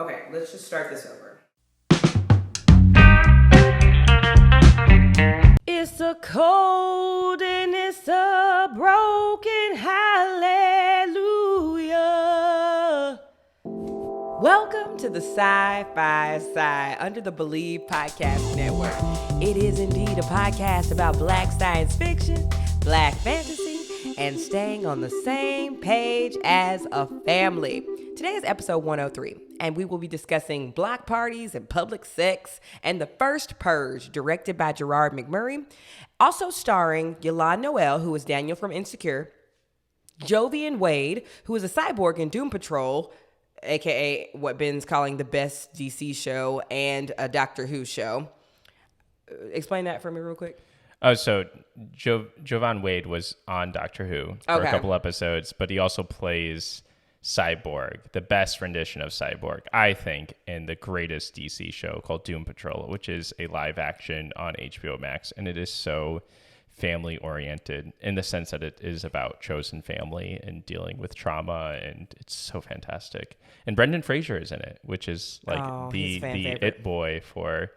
Okay, let's just start this over. It's a cold and it's a broken hallelujah. Welcome to the Sci-Fi Side under the Believe Podcast Network. It is indeed a podcast about Black science fiction, Black fantasy, and staying on the same page as a family. Today is episode 103, and we will be discussing block parties and public sex and the first Purge, directed by Gerard McMurray, also starring Yolande Noel, who is Daniel from Insecure, Jovian Wade, who is a cyborg in Doom Patrol, aka what Ben's calling the best DC show, and a Doctor Who show. Explain that for me real quick. Oh, so Jovan Wade was on Doctor Who for a couple episodes, but he also plays Cyborg, the best rendition of Cyborg, I think, in the greatest DC show called Doom Patrol, which is a live action on HBO Max. And it is so family oriented in the sense that it is about chosen family and dealing with trauma. And it's so fantastic. And Brendan Fraser is in it, which is like the it boy for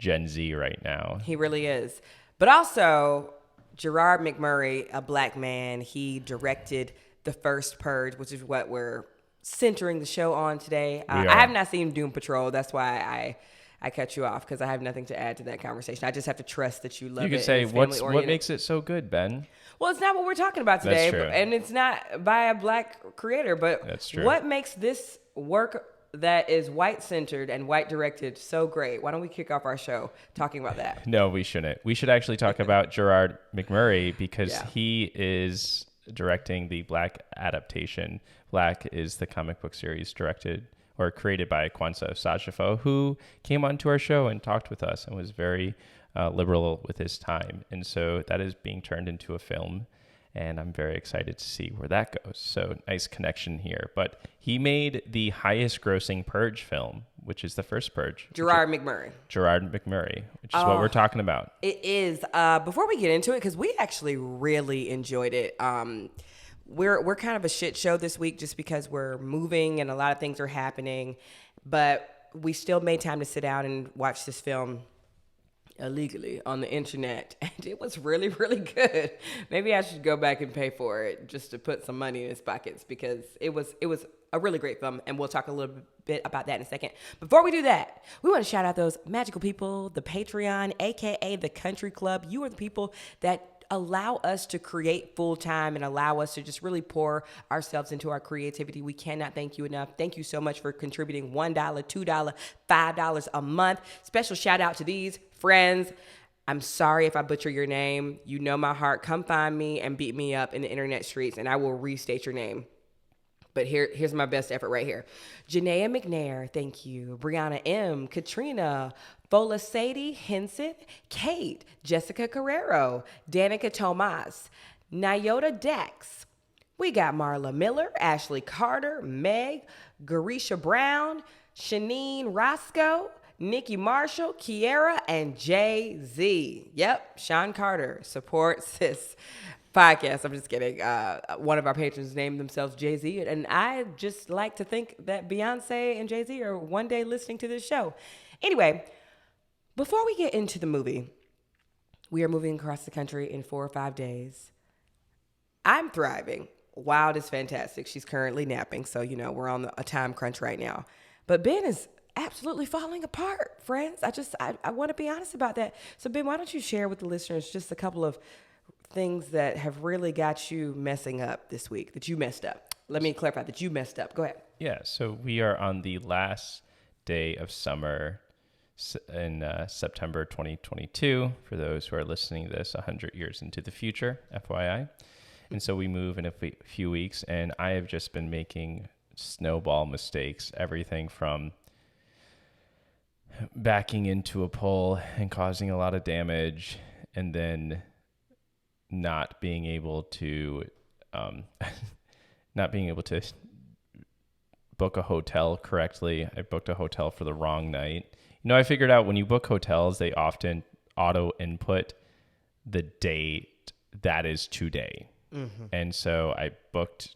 Gen Z right now. He really is. But also Gerard McMurray, a Black man, he directed the first Purge, which is what we're centering the show on today. I have not seen Doom Patrol. That's why I cut you off, because I have nothing to add to that conversation. I just have to trust that you love it. You could say, what makes it so good, Ben? Well, it's not what we're talking about today. That's true. And it's not by a Black creator. But that's true. What makes this work that is white-centered and white-directed so great? Why don't we kick off our show talking about that? No, we shouldn't. We should actually talk about Gerard McMurray, because he is directing the Black adaptation. Black is the comic book series directed or created by Kwanzaa Sajifo, who came onto our show and talked with us and was very liberal with his time. And so that is being turned into a film, and I'm very excited to see where that goes. So nice connection here. But he made the highest grossing Purge film, which is the first Purge. Gerard McMurray, which is what we're talking about. It is. Before we get into it, because we actually really enjoyed it. We're kind of a shit show this week just because we're moving and a lot of things are happening. But we still made time to sit down and watch this film illegally on the internet, and it was really, really good. Maybe I should go back and pay for it just to put some money in his pockets, because it was a really great film, and we'll talk a little bit about that in a second. Before we do that, we want to shout out those magical people, the Patreon, aka the Country Club. You are the people that allow us to create full time and allow us to just really pour ourselves into our creativity. We cannot thank you enough. Thank you so much for contributing $1, $2, $5 a month. Special shout out to these friends. I'm sorry if I butcher your name. You know my heart. Come find me and beat me up in the internet streets, and I will restate your name. But here's my best effort right here. Janaea McNair, thank you. Brianna M, Katrina, Fola Sadie, Henson, Kate, Jessica Carrero, Danica Tomas, Nyota Dex. We got Marla Miller, Ashley Carter, Meg, Garisha Brown, Shanine Roscoe, Nikki Marshall, Kiera, and Jay-Z. Yep, Sean Carter, support sis podcast. I'm just kidding. One of our patrons named themselves Jay-Z, and I just like to think that Beyonce and Jay-Z are one day listening to this show. Anyway, before we get into the movie, we are moving across the country in 4 or 5 days. I'm thriving. Wild is fantastic. She's currently napping, so we're on a time crunch right now. But Ben is absolutely falling apart, friends. I want to be honest about that. So Ben, why don't you share with the listeners just a couple of things that have really got you messing up this week, that you messed up. Let me clarify that you messed up. Go ahead. Yeah, so we are on the last day of summer in September 2022, for those who are listening to this 100 years into the future, FYI. And so we move in a few weeks, and I have just been making snowball mistakes, everything from backing into a pole and causing a lot of damage, and then not being able to book a hotel correctly. I booked a hotel for the wrong night. I figured out when you book hotels, they often auto input the date that is today. Mm-hmm. And so I booked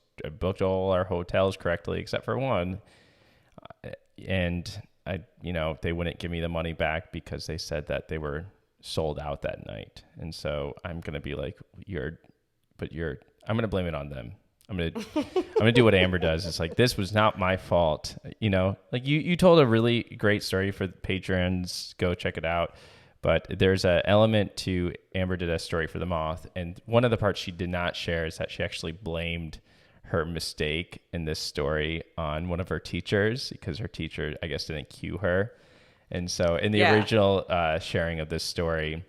all our hotels correctly except for one. and they wouldn't give me the money back because they said that they were sold out that night. And so I'm going to be like, I'm going to blame it on them. I'm going to do what Amber does. It's like, this was not my fault. Like you told a really great story for the patrons. Go check it out. But there's an element to Amber did a story for The Moth. And one of the parts she did not share is that she actually blamed her mistake in this story on one of her teachers, because her teacher, I guess, didn't cue her. And so in the original sharing of this story,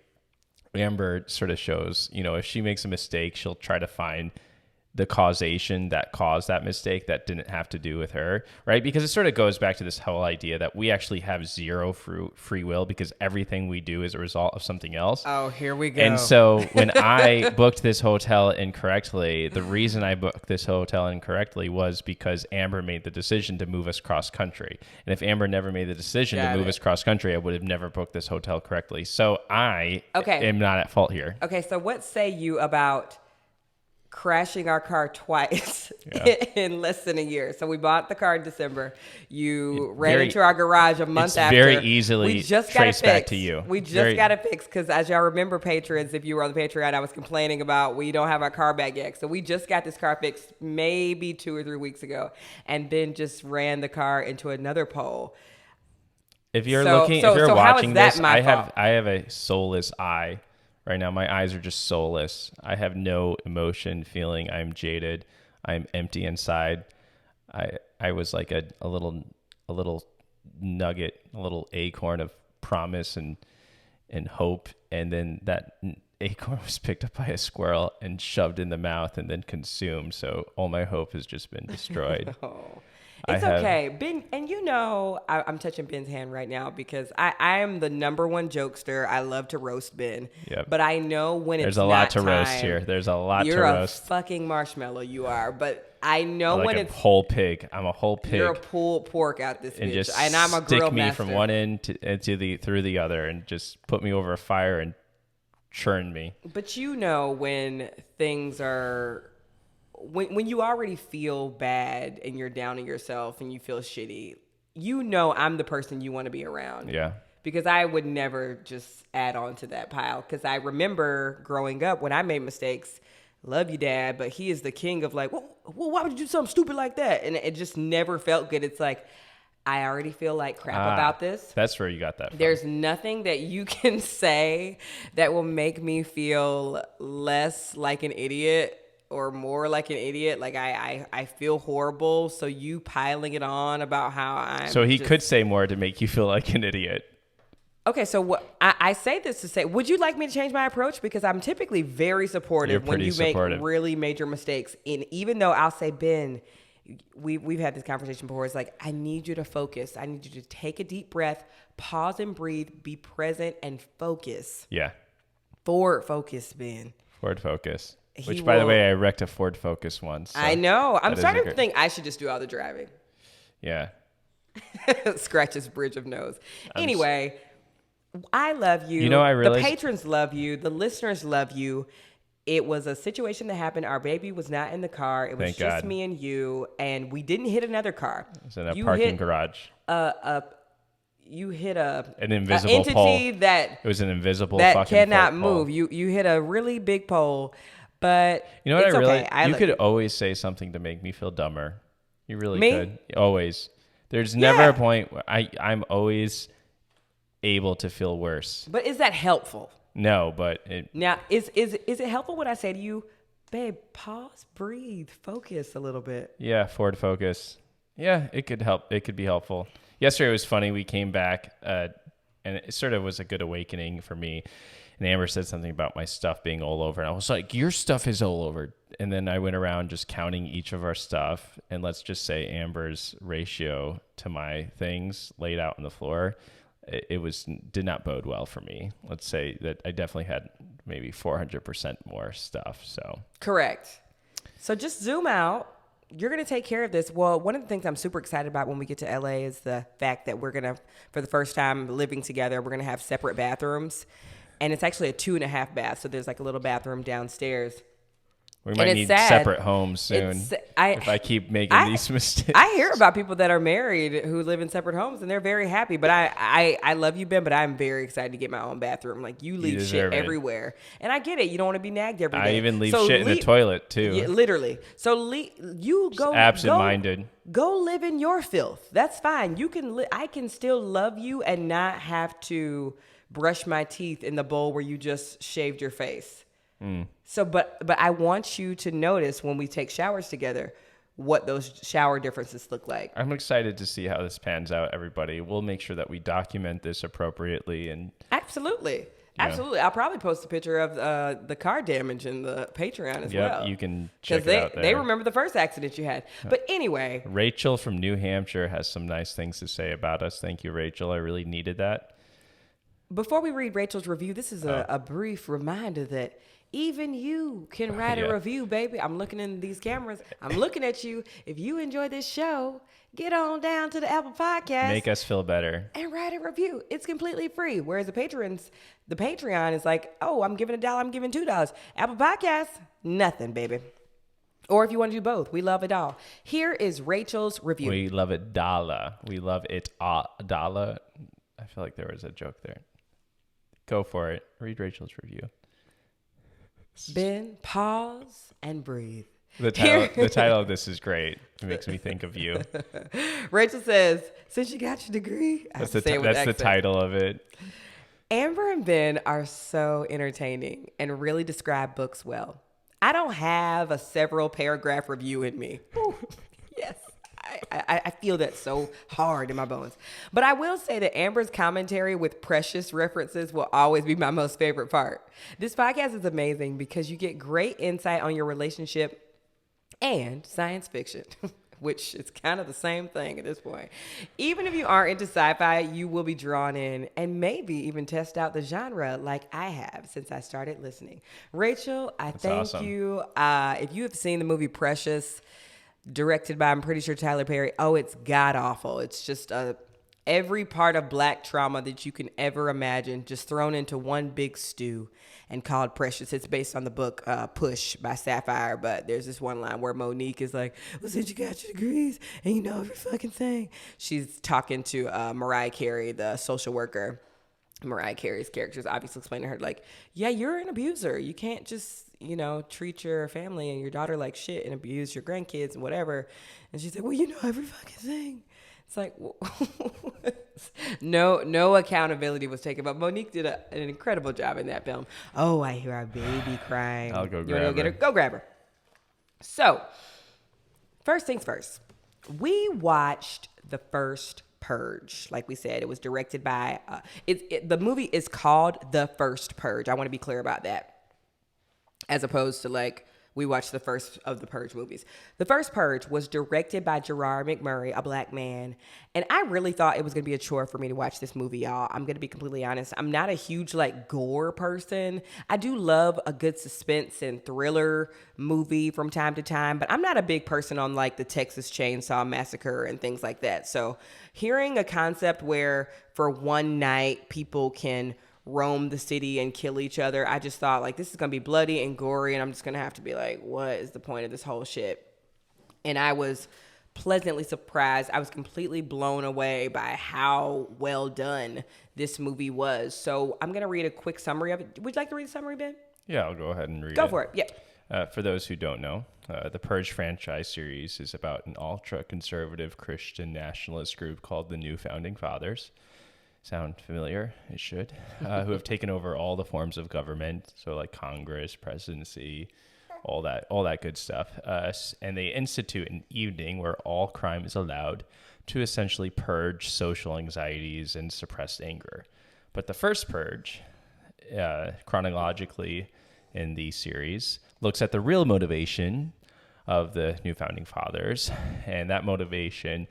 Amber sort of shows, if she makes a mistake, she'll try to find the causation that caused that mistake that didn't have to do with her, right? Because it sort of goes back to this whole idea that we actually have zero free will because everything we do is a result of something else. Oh, here we go. And so when I booked this hotel incorrectly, the reason I booked this hotel incorrectly was because Amber made the decision to move us cross country. And if Amber never made the decision to move us cross country, I would have never booked this hotel correctly. So I am not at fault here. Okay, so what say you about crashing our car twice in less than a year? So we bought the car in December. You ran into our garage a month after. Very easily traced back to you. We just got it fixed because, as y'all remember, patrons, if you were on the Patreon, I was complaining about we don't have our car back yet. So we just got this car fixed maybe 2 or 3 weeks ago, and then just ran the car into another pole. If you're watching this, I have a soulless eye. Right now, my eyes are just soulless. I have no emotion, feeling. I'm jaded. I'm empty inside. I was like a little nugget, a little acorn of promise and hope, and then that acorn was picked up by a squirrel and shoved in the mouth and then consumed. So all my hope has just been destroyed. It's okay. Ben, and I'm touching Ben's hand right now because I am the number one jokester. I love to roast Ben. Yep. But I know when There's it's not a lot to time, roast here. There's a lot to roast. You're a fucking marshmallow, you are. But I know when it's... whole pig. I'm a whole pig. You're a pulled pork out this and bitch. Just and I'm a grill stick me master. from one end through the other and just put me over a fire and churn me. But when things are... When you already feel bad and you're down on yourself and you feel shitty, I'm the person you want to be around. Yeah. Because I would never just add on to that pile. Because I remember growing up when I made mistakes, love you, Dad, but he is the king of like, well, why would you do something stupid like that? And it just never felt good. It's like, I already feel like crap about this. That's where you got that from. There's nothing that you can say that will make me feel less like an idiot or more like an idiot. Like I feel horrible. So you piling it on about how I'm... So he could say more to make you feel like an idiot. Okay, so what I say this to say, would you like me to change my approach? Because I'm typically very supportive when you make really major mistakes. And even though I'll say, Ben, we've had this conversation before. It's like, I need you to focus. I need you to take a deep breath, pause and breathe, be present and focus. Yeah. Forward focus, Ben. Forward focus. Which, by the way, I wrecked a Ford Focus once. So I know. I'm starting to think I should just do all the driving. Yeah. Scratch his bridge of nose. Anyway, I love you. The patrons love you. The listeners love you. It was a situation that happened. Our baby was not in the car. It was just me and you, and we didn't hit another car. It was in a parking garage. You hit an invisible entity pole. That it was an invisible that fucking cannot pole. move. You hit a really big pole, but you know what it's I really? Okay. You could always say something to make me feel dumber. You really could. Always. There's never a point where I'm always able to feel worse. But is that helpful? No, but now is it helpful when I say to you, babe, pause, breathe, focus a little bit? Yeah, forward focus. Yeah, it could help. It could be helpful. Yesterday was funny. We came back, and it sort of was a good awakening for me. And Amber said something about my stuff being all over. And I was like, your stuff is all over. And then I went around just counting each of our stuff. And let's just say Amber's ratio to my things laid out on the floor, did not bode well for me. Let's say that I definitely had maybe 400% more stuff. So correct. So just zoom out. You're going to take care of this. Well, one of the things I'm super excited about when we get to LA is the fact that we're going to, for the first time living together, we're going to have separate bathrooms. And it's actually a 2.5 bath. So there's like a little bathroom downstairs. We might need separate homes soon if I keep making these mistakes. I hear about people that are married who live in separate homes and they're very happy. But I love you, Ben, but I'm very excited to get my own bathroom. Like, you leave shit everywhere. And I get it. You don't want to be nagged every day. I even leave shit in the toilet, too. Yeah, literally. So you go. Absent-minded. Go live in your filth. That's fine. You can. I can still love you and not have to brush my teeth in the bowl where you just shaved your face. So, but I want you to notice when we take showers together, what those shower differences look like. I'm excited to see how this pans out, everybody. We'll make sure that we document this appropriately. And Absolutely. I'll probably post a picture of the car damage in the Patreon as well. Yep, you can check it out there. They remember the first accident you had. But anyway. Rachel from New Hampshire has some nice things to say about us. Thank you, Rachel. I really needed that. Before we read Rachel's review, this is a brief reminder that even you can write a review, baby. I'm looking in these cameras. I'm looking at you. If you enjoy this show, get on down to the Apple Podcast. Make us feel better. And write a review. It's completely free. Whereas the Patreon is like, oh, I'm giving $1, I'm giving $2. Apple Podcast, nothing, baby. Or if you want to do both, we love it all. Here is Rachel's review. We love it, dollar. We love it, dollar. I feel like there was a joke there. Go for it. Read Rachel's review. Ben, pause and breathe. The title of this is great. It makes me think of you. Rachel says, since you got your degree, that's the title of it. Amber and Ben are so entertaining and really describe books well. I don't have a several paragraph review in me. Ooh, yes. I feel that so hard in my bones. But I will say that Amber's commentary with precious references will always be my most favorite part. This podcast is amazing because you get great insight on your relationship and science fiction, which is kind of the same thing at this point. Even if you aren't into sci-fi, you will be drawn in and maybe even test out the genre like I have since I started listening. Rachel, That's thank you. If you have seen the movie Precious, directed by, I'm pretty sure, Tyler Perry. Oh, it's god-awful. It's just every part of Black trauma that you can ever imagine just thrown into one big stew and called Precious. It's based on the book Push by Sapphire, but there's this one line where Monique is like, well, since you got your degrees and you know every fucking thing. She's talking to Mariah Carey, the social worker. Mariah Carey's character is obviously explaining to her, like, yeah, you're an abuser. You can't just, treat your family and your daughter like shit and abuse your grandkids and whatever. And she's like, well, you know every fucking thing. It's like, no accountability was taken. But Monique did an incredible job in that film. Oh, I hear our baby crying. I'll go grab her. You want to go get her? Go grab her. So, first things first. We watched the first Purge. Like we said, it was directed by, the movie is called The First Purge. I want to be clear about that. As opposed to we watched the first of the Purge movies. The First Purge was directed by Gerard McMurray, a Black man. And I really thought it was going to be a chore for me to watch this movie, y'all. I'm going to be completely honest. I'm not a huge gore person. I do love a good suspense and thriller movie from time to time, but I'm not a big person on the Texas Chainsaw Massacre and things like that. So hearing a concept where for one night people can roam the city and kill each other, I just thought this is gonna be bloody and gory, and I'm just gonna have to be like, what is the point of this whole shit? And I was pleasantly surprised. I was completely blown away by how well done this movie was. So I'm gonna read a quick summary of it. Would you like to read the summary, Ben? Yeah, I'll go ahead and read it. Go for it. Yeah. For those who don't know, the Purge franchise series is about an ultra-conservative Christian nationalist group called the New Founding Fathers. Sound familiar? It should. Who have taken over all the forms of government, so Congress, presidency, all that good stuff. And they institute an evening where all crime is allowed to essentially purge social anxieties and suppressed anger. But the first purge, chronologically in the series, looks at the real motivation of the New Founding Fathers, and that motivation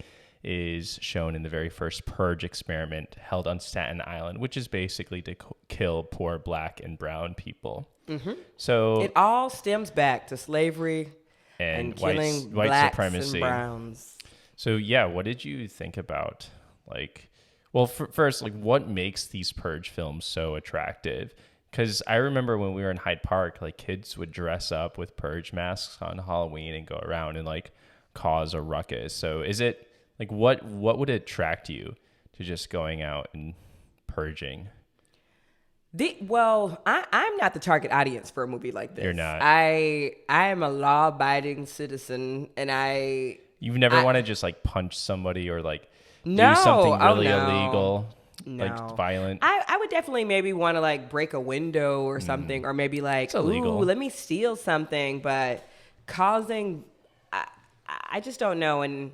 is shown in the very first Purge experiment held on Staten Island, which is basically to kill poor Black and brown people. Mm-hmm. So it all stems back to slavery and killing white Blacks supremacy. And browns. So yeah, what did you think about first, what makes these Purge films so attractive? Because I remember when we were in Hyde Park, like kids would dress up with Purge masks on Halloween and go around and like cause a ruckus. So is it like what would attract you to just going out and purging? I'm not the target audience for a movie like this. You're not. I am a law-abiding citizen, and You've never want to just like punch somebody or like do something really illegal, like violent. I would definitely maybe want to like break a window or something, or maybe like, ooh, let me steal something. But causing, I just don't know, and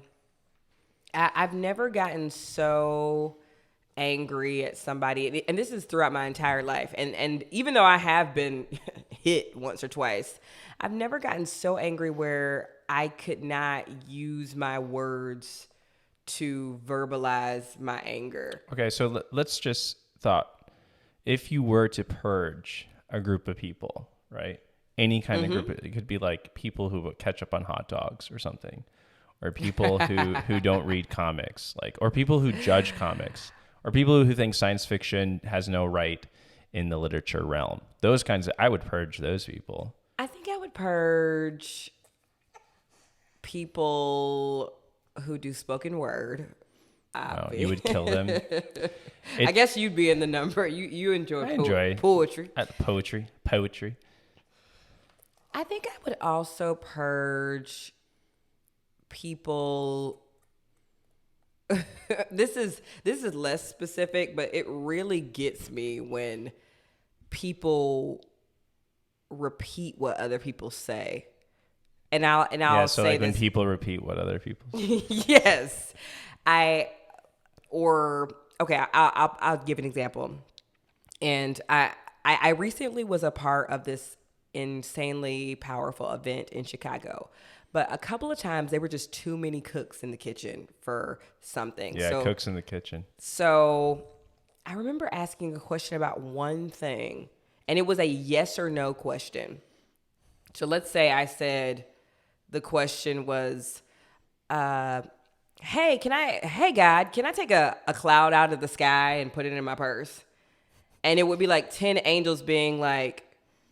I've never gotten so angry at somebody, and this is throughout my entire life, and even though I have been hit once or twice, I've never gotten so angry where I could not use my words to verbalize my anger. Okay, so let's just thought, if you were to purge a group of people, right? Any kind of group, it could be like people who put ketchup on hot dogs or something, or people who don't read comics, like, or people who judge comics, or people who think science fiction has no right in the literature realm. Those kinds I would purge those people. I think I would purge people who do spoken word. You would kill them. I guess you'd be in the number. You enjoy poetry. Poetry. I think I would also purge people. This is less specific, but it really gets me when people repeat what other people say. And I'll so say like this. When people repeat what other people say. Yes. I'll give an example. And I recently was a part of this insanely powerful event in Chicago. But a couple of times there were just too many cooks in the kitchen for something. Yeah, cooks in the kitchen. So I remember asking a question about one thing, and it was a yes or no question. So let's say I said the question was, hey God, can I take a cloud out of the sky and put it in my purse? And it would be like 10 angels being like,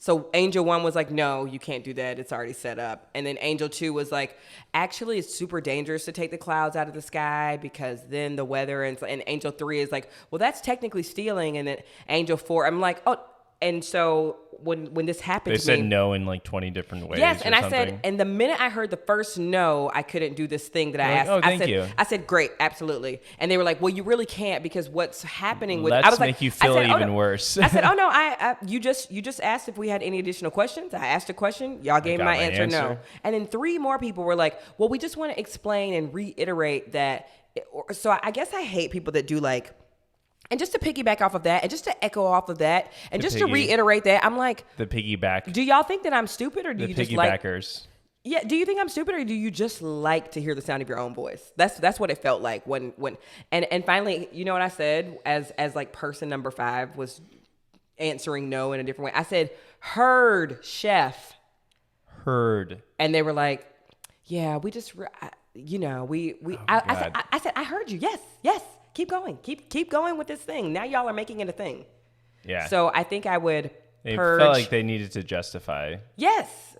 so angel 1 was like, no, you can't do that. It's already set up. And then angel 2 was like, actually, it's super dangerous to take the clouds out of the sky because then the weather, and angel 3 is like, well, that's technically stealing. And then angel 4, I'm like, oh, and so when this happened to me. They said no in like 20 different ways. Yes, and I said, and the minute I heard the first no, I couldn't do this thing that I asked. Oh, thank you. I said, great, absolutely. And they were like, well, you really can't because what's happening with. Let's I was make like, you feel even worse. I said, oh no, you just asked if we had any additional questions. I asked a question, y'all gave my answer no, and then 3 more people were like, well, we just want to explain and reiterate that. So I guess I hate people that do like. And just to piggyback off of that, and just to echo off of that, and just to reiterate that, I'm like... The piggyback. Do y'all think that I'm stupid, or do you just like... The piggybackers. Yeah, do you think I'm stupid, or do you just like to hear the sound of your own voice? That's what it felt like when... And finally, you know what I said as like person number 5 was answering no in a different way? I said, heard, chef. Heard. And they were like, yeah, we just... I said, I heard you. Yes. Keep going. Keep going with this thing. Now y'all are making it a thing. Yeah. So I think I would purge. They felt like they needed to justify. Yes.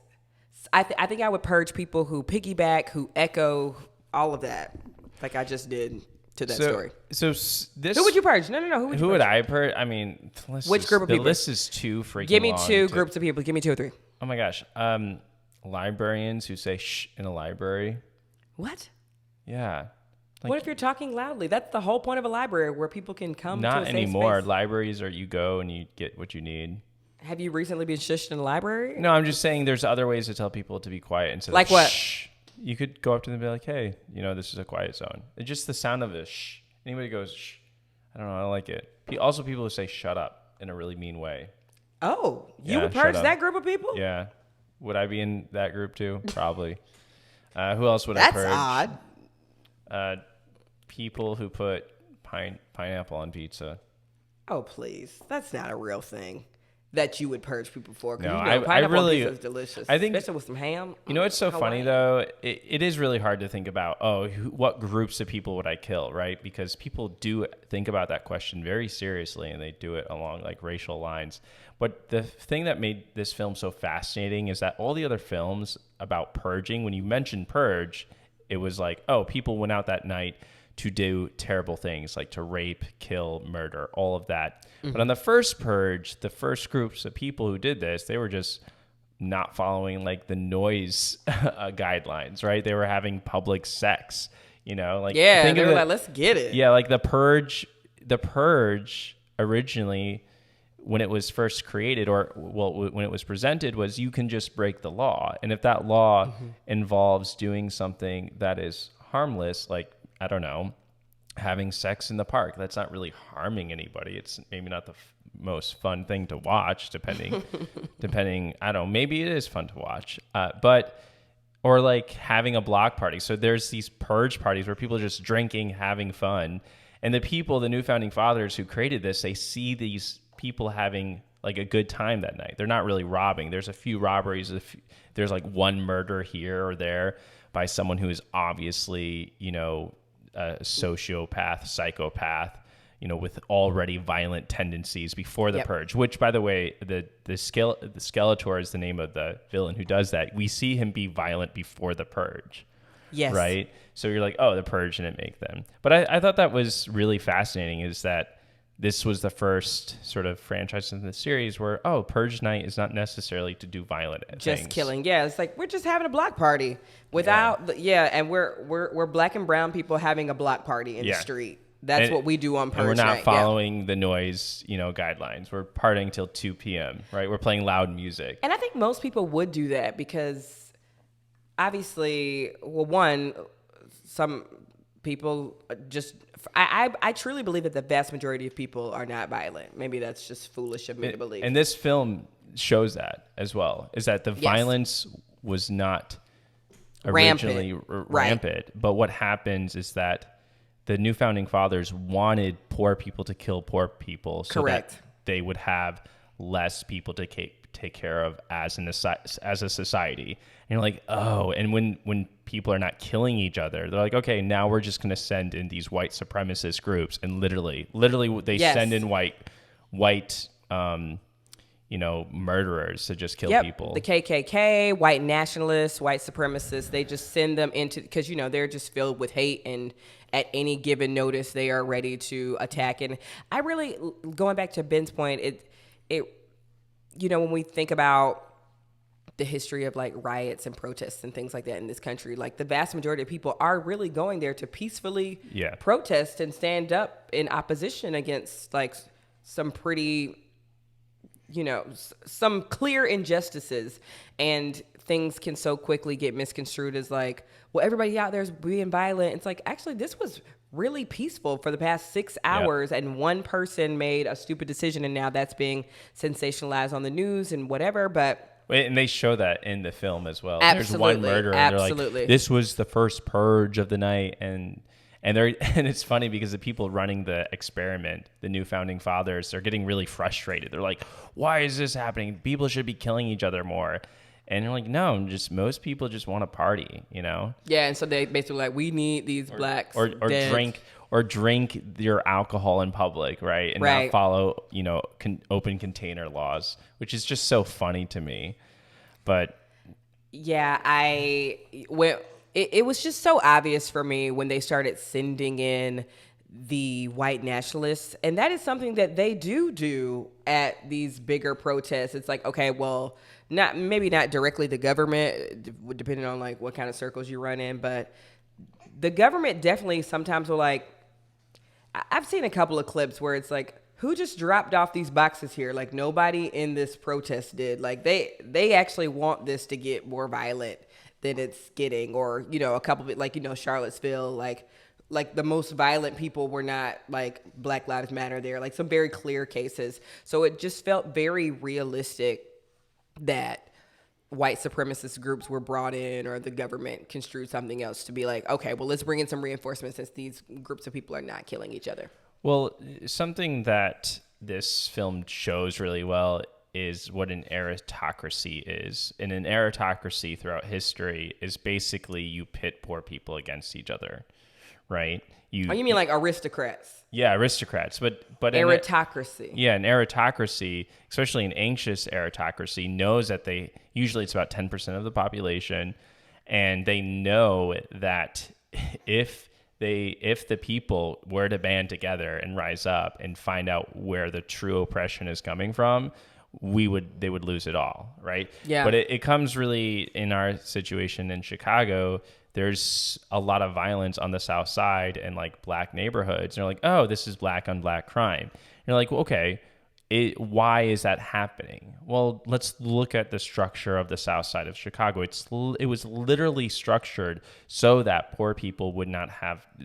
I think I would purge people who piggyback, who echo, all of that, like I just did to that story. So this. Who would you purge? No. Who would I purge? I mean, which group of people? The list is too freaking long. Give me 2 groups of people. Give me 2 or 3. Oh my gosh. Librarians who say shh in a library. What? Yeah. Like, what if you're talking loudly? That's the whole point of a library, where people can come to a safe space. Not anymore. Libraries are you go and you get what you need. Have you recently been shushed in a library? No, I'm just saying there's other ways to tell people to be quiet instead like of what? Shh. You could go up to them and be like, hey, this is a quiet zone. It's just the sound of a shh. Anybody goes shh. I don't know. I don't like it. Also, people who say shut up in a really mean way. Oh, you would purge that group of people? Yeah. Would I be in that group too? Probably. Who else would I purge? That's odd. People who put pineapple on pizza. Oh, please. That's not a real thing. that you would purge people for. No, Pineapple on pizza is delicious. I think, especially with some ham. You know what's so funny though? It is really hard to think about, what groups of people would I kill, right? Because people do think about that question very seriously, and they do it along like racial lines. But the thing that made this film so fascinating is that all the other films about purging, when you mentioned Purge, it was like, people went out that night to do terrible things like to rape, kill, murder, all of that. Mm-hmm. But on the first Purge, the first groups of people who did this, they were just not following like the noise guidelines, right? They were having public sex, like, they were like, let's get it. Yeah. Like the Purge originally, when it was first created, when it was presented, was you can just break the law. And if that law involves doing something that is harmless, like, I don't know, having sex in the park, that's not really harming anybody. It's maybe not the most fun thing to watch, depending, I don't know, maybe it is fun to watch. Or like having a block party. So there's these purge parties where people are just drinking, having fun. And the new founding fathers who created this, they see these people having like a good time that night. They're not really robbing. There's a few robberies. There's like one murder here or there by someone who is obviously, a sociopath, psychopath, with already violent tendencies before the Purge, which, by the way, the Skeletor is the name of the villain who does that. We see him be violent before the Purge. Yes. Right? So you're like, the Purge didn't make them. But I thought that was really fascinating, is that this was the first sort of franchise in the series where, Purge night is not necessarily to do violent things. Just killing. Yeah, it's like we're just having a block party without and we're black and brown people having a block party in the street. That's what we do on Purge night. And we're not following the noise, guidelines. We're partying till 2 p.m., right? We're playing loud music. And I think most people would do that because obviously, one, some people just... I truly believe that the vast majority of people are not violent. Maybe that's just foolish of me to believe. And this film shows that as well, is that the violence was not originally rampant. But what happens is that the new founding fathers wanted poor people to kill poor people so that they would have less people to take care of as a society. And you're like, and when people are not killing each other, they're like, okay, now we're just going to send in these white supremacist groups, and literally they send in white murderers to just kill people. The KKK, white nationalists, white supremacists, they just send them into, because they're just filled with hate, and at any given notice they are ready to attack. And I really, going back to Ben's point, it when we think about the history of like riots and protests and things like that in this country, like the vast majority of people are really going there to peacefully protest and stand up in opposition against like some pretty, some clear injustices. And things can so quickly get misconstrued as like, well, everybody out there is being violent. It's like, actually, this was really peaceful for the past 6 hours, and one person made a stupid decision, and now that's being sensationalized on the news and whatever. And they show that in the film as well. Absolutely. There's one murder, and they're like, this was the first purge of the night, and it's funny because the people running the experiment, the new founding fathers, they're getting really frustrated. They're like, why is this happening? People should be killing each other more. And you're like, no, most people just want to party, Yeah, and so they basically like, we need these blacks or drink your alcohol in public, right? And not follow, open container laws, which is just so funny to me. But yeah, it was just so obvious for me when they started sending in the white nationalists, and that is something that they do at these bigger protests. It's like, okay, well, maybe not directly the government, depending on like what kind of circles you run in, but the government definitely sometimes will like, I've seen a couple of clips where it's like, who just dropped off these boxes here? Like nobody in this protest did. Like they actually want this to get more violent than it's getting, or, a couple of it, like, Charlottesville, like the most violent people were not like Black Lives Matter there, like some very clear cases. So it just felt very realistic that white supremacist groups were brought in, or the government construed something else to be like, okay, well, let's bring in some reinforcements since these groups of people are not killing each other. Well, something that this film shows really well is what an aristocracy is. And an aristocracy throughout history is basically you pit poor people against each other, right? You mean like aristocrats? Yeah, aristocrats, but aristocracy. An aristocracy, especially an anxious aristocracy, knows that usually it's about 10% of the population, and they know that if the people were to band together and rise up and find out where the true oppression is coming from, they would lose it all, right? Yeah. But it comes really in our situation in Chicago. There's a lot of violence on the South Side and like black neighborhoods. And they're like, oh, this is black on black crime. And you're like, well, okay, why is that happening? Well, let's look at the structure of the South Side of Chicago. It was literally structured so that poor people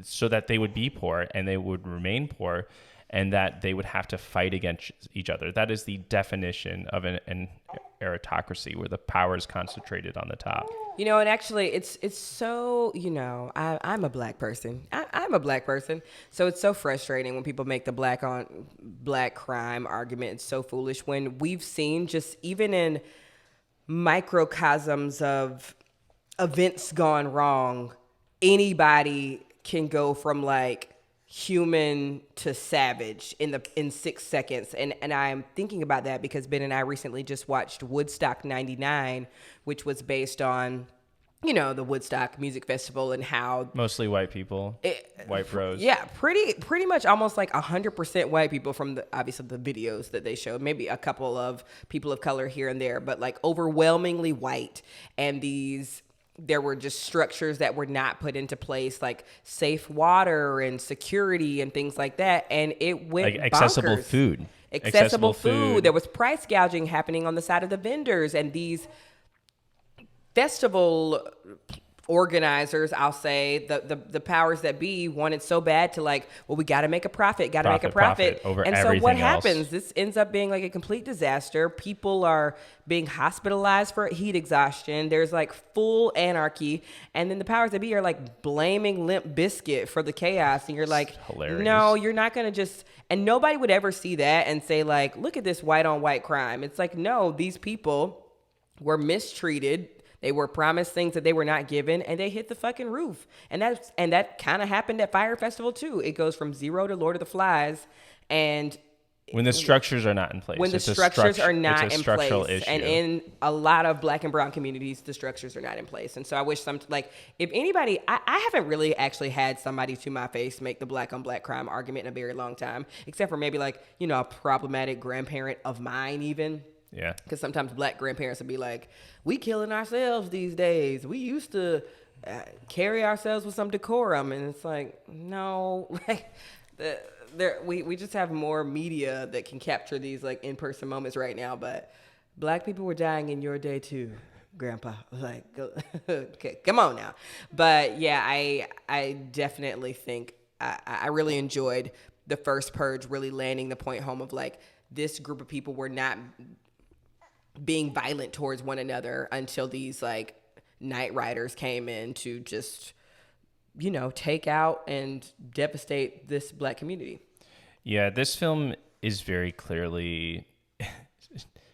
so that they would be poor and they would remain poor, and that they would have to fight against each other. That is the definition of an aristocracy, where the power is concentrated on the top. You know, and actually, it's so, you know, I'm a black person. I'm a black person. So it's so frustrating when people make the black on black crime argument. It's so foolish when we've seen, just even in microcosms of events gone wrong, anybody can go from like human to savage in 6 seconds. And I'm thinking about that because Ben and I recently just watched Woodstock 99, which was based on, you know, the Woodstock Music Festival and how mostly white people, white bros. Yeah, pretty much almost like 100% white people from obviously the videos that they showed, maybe a couple of people of color here and there, but like overwhelmingly white. And there were just structures that were not put into place, like safe water and security and things like that. And it went like accessible bonkers. food. Accessible food. There was price gouging happening on the side of the vendors, and these festival organizers, I'll say, the powers that be wanted so bad to like, well, we got to make a profit, over and so everything what else. happens? This ends up being like a complete disaster. People are being hospitalized for heat exhaustion. There's like full anarchy, and then the powers that be are like blaming Limp Bizkit for the chaos, and you're like, no, you're not gonna just. And nobody would ever see that and say like, look at this white on white crime. It's like, no, these people were mistreated. They were promised things that they were not given, and they hit the fucking roof. And that kind of happened at Fire Festival too. It goes from zero to Lord of the Flies, and when the structures are not in place. When the structures are not in place, issue. And in a lot of black and brown communities, the structures are not in place. And so I wish if anybody, I haven't really actually had somebody to my face make the black on black crime argument in a very long time, except for maybe like, you know, a problematic grandparent of mine even. Yeah. Because sometimes black grandparents would be like, we killing ourselves these days. We used to carry ourselves with some decorum. And it's like, no, like we just have more media that can capture these like in-person moments right now. But black people were dying in your day too, Grandpa. Like, okay, come on now. But yeah, I definitely think I really enjoyed the first Purge, really landing the point home of like, this group of people were not being violent towards one another until these like night riders came in to just, you know, take out and devastate this black community. Yeah, this film is very clearly,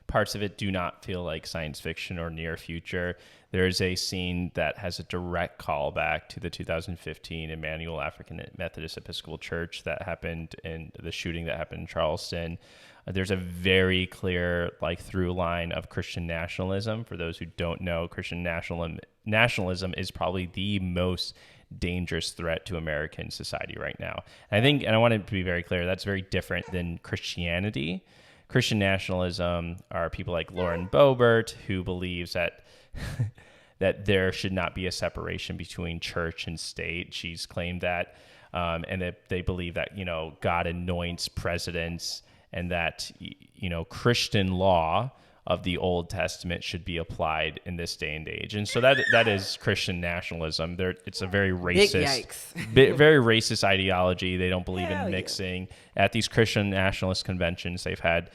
parts of it do not feel like science fiction or near future. There's a scene that has a direct callback to the 2015 Emmanuel African Methodist Episcopal Church that happened in the shooting that happened in Charleston. There's a very clear like through line of Christian nationalism. For those who don't know, Christian nationalism is probably the most dangerous threat to American society right now. And I want to be very clear, that's very different than Christianity. Christian nationalism are people like Lauren Boebert, who believes that that there should not be a separation between church and state. She's claimed that, and that they believe that, you know, God anoints presidents, and that, you know, Christian law of the Old Testament should be applied in this day and age. And so that is Christian nationalism. It's a very racist, very racist ideology. They don't believe in mixing. Yeah. At these Christian nationalist conventions, they've had,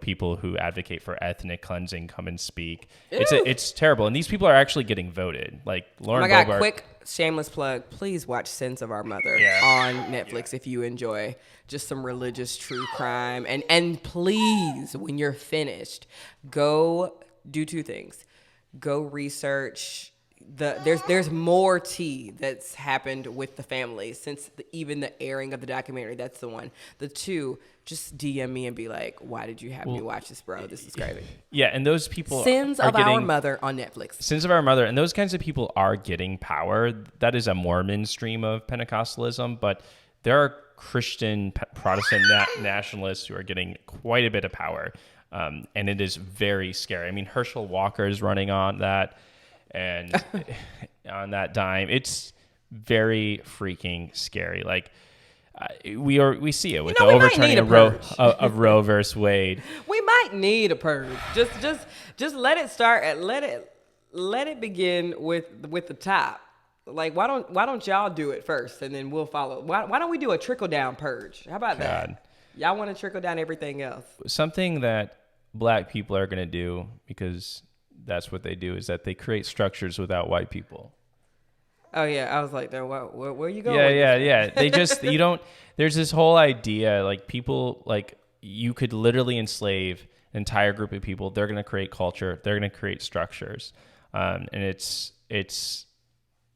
people who advocate for ethnic cleansing come and speak. Ew. It's terrible. And these people are actually getting voted. Like Lauren Bogart. Quick Shameless plug. Please watch Sins of Our Mother on Netflix if you enjoy just some religious true crime. And please, when you're finished, go do two things. Go research there's more tea that's happened with the family since even the airing of the documentary. That's the one. The two, just DM me and be like, why did you have me watch this, bro? This is crazy. Yeah, and those people Sins of Our Mother on Netflix. Sins of Our Mother, and those kinds of people are getting power. That is a Mormon stream of Pentecostalism, but there are Christian Protestant nationalists who are getting quite a bit of power, and it is very scary. I mean, Herschel Walker is running on that, and on that dime. It's very freaking scary. Like we see it with the overturning of Roe versus Wade. We might need a purge. Just let it start and let it begin with the top. Like why don't y'all do it first and then we'll follow? Why don't we do a trickle down purge? How about that? Y'all want to trickle down everything else? Something that Black people are going to do, because that's what they do, is that they create structures without white people. Oh yeah, I was like, where are you going? Yeah. They just There's this whole idea, like people, like you could literally enslave an entire group of people. They're going to create culture. They're going to create structures, and it's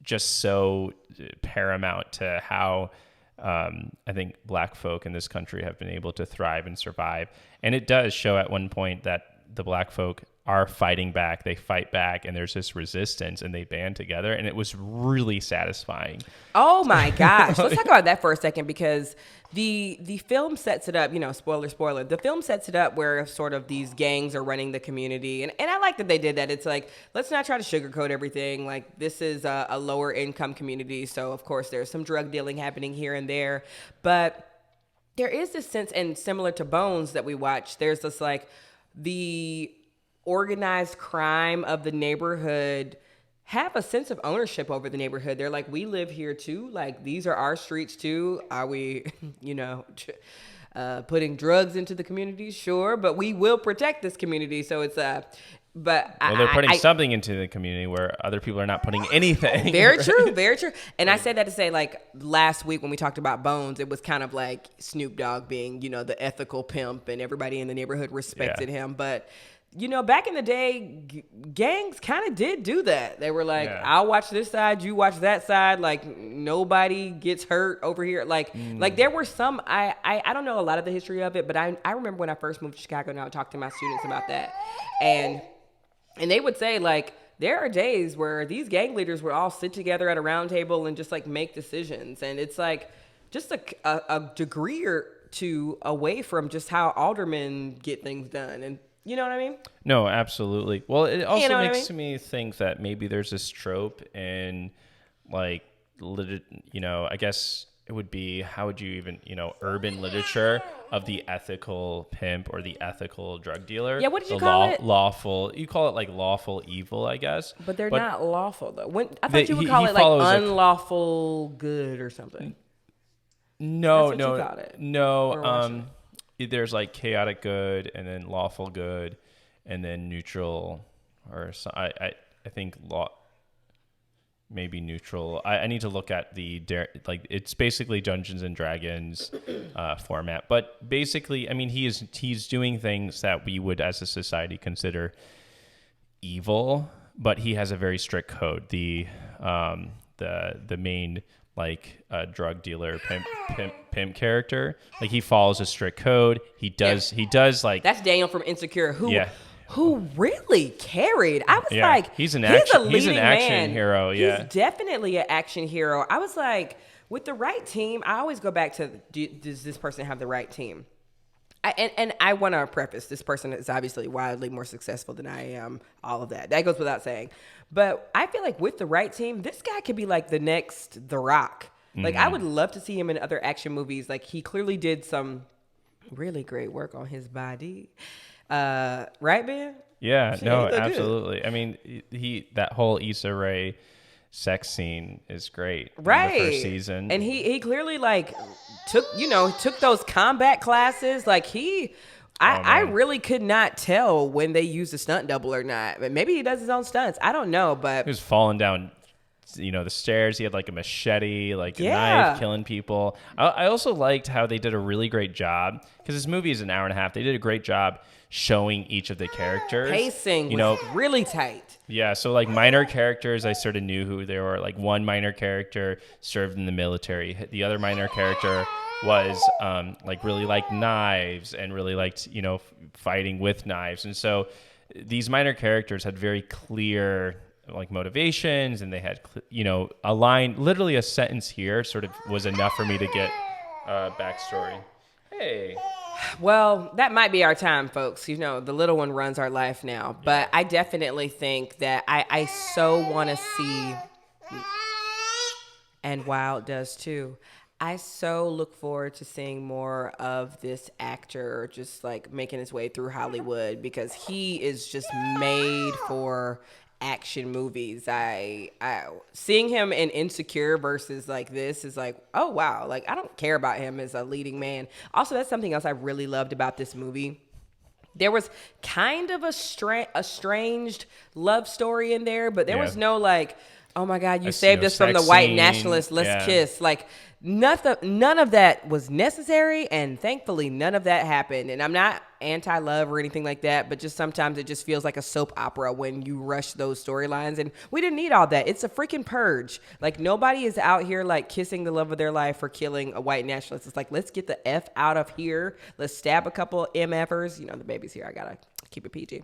just so paramount to how I think Black folk in this country have been able to thrive and survive. And it does show at one point that the Black folk are fighting back. They fight back, and there's this resistance, and they band together, and it was really satisfying. Oh my gosh. Let's talk about that for a second, because the film sets it up, spoiler. The film sets it up where sort of these gangs are running the community. And I like that they did that. It's like, let's not try to sugarcoat everything. Like, this is a lower income community. So, of course, there's some drug dealing happening here and there. But there is this sense, and similar to Bones that we watched, there's this like the organized crime of the neighborhood have a sense of ownership over the neighborhood. They're like, we live here too. Like, these are our streets too. Are we, putting drugs into the community? Sure, but we will protect this community. So it's they're putting something into the community where other people are not putting anything. Very true, very true. And I said that to say, like, last week when we talked about Bones, it was kind of like Snoop Dogg being, the ethical pimp, and everybody in the neighborhood respected him. But back in the day, gangs kind of did do that. They were like, I'll watch this side, you watch that side. Like, nobody gets hurt over here. Like there were some, I don't know a lot of the history of it, but I remember when I first moved to Chicago, and I would talk to my students about that. And they would say, like, there are days where these gang leaders would all sit together at a round table and just, like, make decisions. And it's, like, just a degree or two away from just how aldermen get things done. And you know what I mean? No, absolutely. Well, it also makes me think that maybe there's this trope in, like, I guess it would be, how would you even, urban literature of the ethical pimp or the ethical drug dealer. Yeah, what did you call it? Lawful. You call it like lawful evil, I guess. But they're not lawful, though. I thought you would call it like unlawful good or something. No. You called it. No. There's like chaotic good, and then lawful good, and then neutral, or I think maybe neutral. I need to look at it's basically Dungeons and Dragons format, but basically, I mean, he's doing things that we would as a society consider evil, but he has a very strict code. The main drug dealer pimp character, like, he follows a strict code. He does like, that's Daniel from Insecure, who really carried. I was like, he's an action hero. Yeah, he's definitely an action hero. I was like, with the right team, I always go back to, does this person have the right team? And I want to preface, this person is obviously wildly more successful than I am. All of that goes without saying. But I feel like with the right team, this guy could be like the next The Rock. Like, I would love to see him in other action movies. Like, he clearly did some really great work on his body. Right, man? Yeah, no, absolutely. Good. I mean, that whole Issa Rae sex scene is great. Right. In the first season. And he clearly took those combat classes. Like, he I really could not tell when they used a stunt double or not. But maybe he does his own stunts. I don't know, but he was falling down, the stairs. He had like a machete, like a knife, killing people. I also liked how they did a really great job, because this movie is an hour and a half. They did a great job showing each of the characters. Pacing was really tight. Yeah, so like minor characters, I sort of knew who they were. Like one minor character served in the military. The other minor character was like really liked knives and really liked, fighting with knives. And so these minor characters had very clear like motivations, and they had, a line, literally a sentence here sort of was enough for me to get backstory. Hey. Well, that might be our time, folks. The little one runs our life now. But I definitely think that I so want to see, and Wild does too, I so look forward to seeing more of this actor just like making his way through Hollywood, because he is just made for action movies. I seeing him in Insecure versus like this is like, oh wow, like I don't care about him as a leading man. Also, that's something else I really loved about this movie. There was kind of a estranged love story in there, but there was no like, oh my God, you saved us from the white nationalists, let's kiss. Like none of that was necessary, and thankfully none of that happened. And I'm not anti-love or anything like that, but just sometimes it just feels like a soap opera when you rush those storylines, and we didn't need all that. It's a freaking purge. Like nobody is out here like kissing the love of their life for killing a white nationalist. It's like, let's get the F out of here. Let's stab a couple MFers. The baby's here. I gotta keep it PG.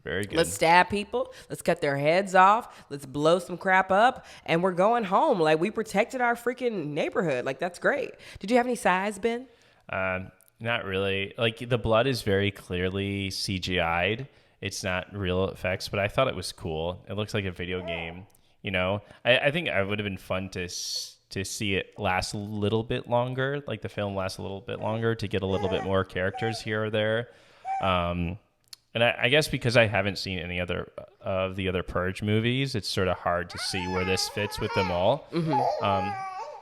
Very good. Let's stab people. Let's cut their heads off. Let's blow some crap up. And we're going home. Like, we protected our freaking neighborhood. Like, that's great. Did you have any sighs, Ben? Not really. Like, the blood is very clearly CGI'd. It's not real effects, but I thought it was cool. It looks like a video game. I think it would have been fun to see it last a little bit longer, like the film lasts a little bit longer, to get a little bit more characters here or there. And I guess because I haven't seen any other of the other Purge movies, it's sort of hard to see where this fits with them all. Mm-hmm.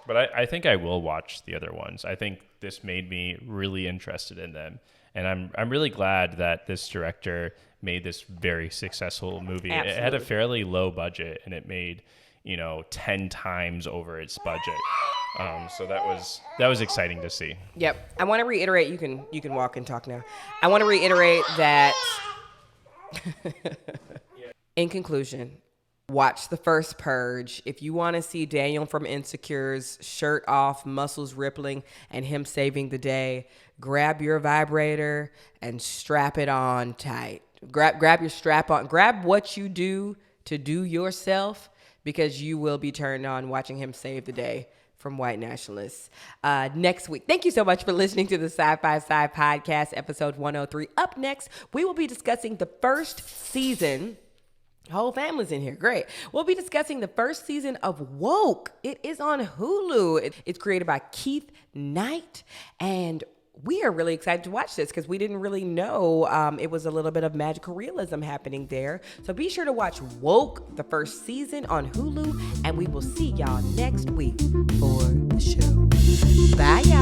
But I think I will watch the other ones. I think this made me really interested in them. And I'm really glad that this director made this very successful movie. Absolutely. It had a fairly low budget, and it made 10 times over its budget. So that was exciting to see. Yep. I want to reiterate, you can walk and talk now. I want to reiterate that in conclusion, watch the first Purge. If you want to see Daniel from Insecure's shirt off, muscles rippling, and him saving the day, grab your vibrator and strap it on tight. Grab your strap on. Grab what you do to do yourself, because you will be turned on watching him save the day from white nationalists next week. Thank you so much for listening to the Sci-Fi Sci Podcast, episode 103. Up next, we will be discussing the first season. Whole family's in here. Great. We'll be discussing the first season of Woke. It is on Hulu. It's created by Keith Knight, and we are really excited to watch this because we didn't really know it was a little bit of magical realism happening there. So be sure to watch Woke, the first season, on Hulu, and we will see y'all next week for the show. Bye, y'all.